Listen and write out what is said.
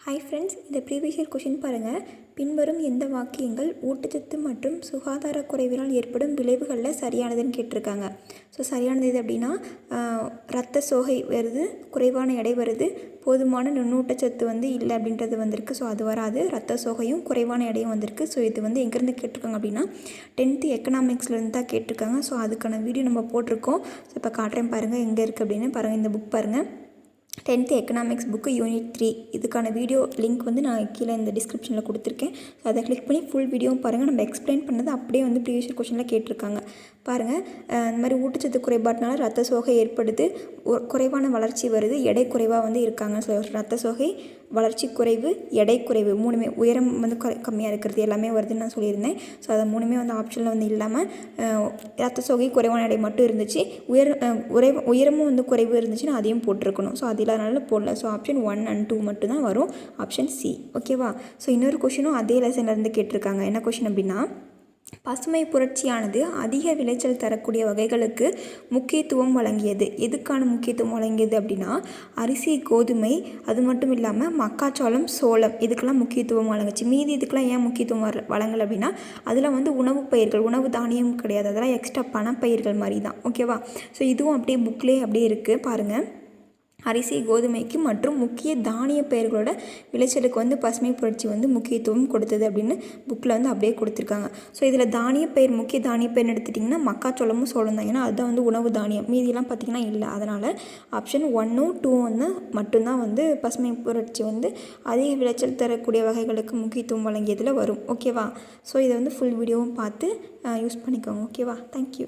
Hi friends, இந்த previous year question பாருங்கள். பின்வரும் எந்த வாக்கியங்கள் ஊட்டச்சத்து மற்றும் சுகாதார குறைவினால் ஏற்படும் விளைவுகளில் சரியானதுன்னு கேட்டிருக்காங்க. ஸோ சரியானது எது அப்படின்னா, இரத்த சோகை வருது, குறைவான எடை வருது, போதுமான நுண்ணூட்டச்சத்து இல்லை அப்படின்றது வந்திருக்கு. ஸோ அது வராது. இரத்த சோகையும் குறைவான எடையும் வந்திருக்கு. ஸோ இது எங்கேருந்து கேட்டிருக்காங்க அப்படின்னா 10th எக்கனாமிக்ஸ்லேருந்து தான் கேட்டிருக்காங்க. ஸோ அதுக்கான வீடியோ நம்ம போட்டிருக்கோம். ஸோ இப்போ காட்டுறேன் பாருங்கள் எங்கே இருக்குது அப்படின்னு. பாருங்கள், இந்த புக் பாருங்கள், 10th எக்கனாமிக்ஸ் புக்கு யூனிட் 3. இதுக்கான வீடியோ லிங்க் நான் கீழே இந்த டிஸ்கிரிப்ஷனில் கொடுத்துருக்கேன். ஸோ அதை கிளிக் பண்ணி ஃபுல் வீடியோவும் பாருங்கள். நம்ம எக்ஸ்பிளைன் பண்ணது அப்படியே ப்ரீவியஸ் இயர் கொஷனில் கேட்டிருக்காங்க. பாருங்கள், இந்த மாதிரி ஊட்டச்சத்து குறைபாட்டினால ரத்த சோகை ஏற்படுது, குறைவான வளர்ச்சி வருது, எடை குறைவாக இருக்காங்க. ஸோ ரத்த சோகை, வளர்ச்சி குறைவு, எடை குறைவு, மூணுமே, உயரம் கம்மியாக இருக்கிறது எல்லாமே வருதுன்னு நான் சொல்லியிருந்தேன். ஸோ அதை மூணுமே ஆப்ஷனில் இல்லாமல் ரத்த சோகை, குறைவான எடை மட்டும் இருந்துச்சு. உயரமும் குறைவு இருந்துச்சுன்னா அதையும் போட்டிருக்கணும். ஸோ அது இல்லாதனால போடல. ஸோ ஆப்ஷன் 1 and 2 மட்டும்தான் வரும். Option C. ஓகேவா? ஸோ இன்னொரு கொஷினும் அதே லெசன்லேருந்து கேட்டிருக்காங்க. என்ன கொஷின் அப்படின்னா, பசுமை புரட்சியானது அதிக விளைச்சல் தரக்கூடிய வகைகளுக்கு முக்கியத்துவம் வழங்கியது. எதுக்கான முக்கியத்துவம் வழங்கியது அப்படின்னா, அரிசி, கோதுமை, அது மட்டும் இல்லாமல் மக்காச்சோளம், சோளம், இதுக்கெல்லாம் முக்கியத்துவம் வழங்குச்சு. மீதி இதுக்கெல்லாம் ஏன் முக்கியத்துவம் வழங்கலை அப்படின்னா, அதில் உணவு பயிர்கள், உணவு தானியம் கிடையாது, அதெல்லாம் எக்ஸ்ட்ரா பணப்பயிர்கள் மாதிரி தான். ஓகேவா? ஸோ இதுவும் அப்படியே புக்லேயே அப்படியே இருக்குது பாருங்கள். அரிசி, கோதுமைக்கு மற்றும் முக்கிய தானிய பயிர்களோட விளைச்சலுக்கு பசுமை புரட்சி முக்கியத்துவம் கொடுத்தது அப்படின்னு புக்கில் அப்படியே கொடுத்துருக்காங்க. ஸோ இதில் தானிய பயிர், முக்கிய தானிய பயிர்னு எடுத்துட்டிங்கன்னா மக்காச்சோளமும் சோளம் தான். ஏன்னா அதுதான் உணவு தானியம். மீதியெல்லாம் பார்த்திங்கன்னா இல்லை. அதனால் ஆப்ஷன் 1, 2 மட்டும்தான் பசுமை புரட்சி அதிக விளைச்சல் தரக்கூடிய வகைகளுக்கு முக்கியத்துவம் வழங்கியதில் வரும். ஓகேவா? ஸோ இதை ஃபுல் வீடியோவும் பார்த்து யூஸ் பண்ணிக்கோங்க. ஓகேவா? தேங்க்யூ.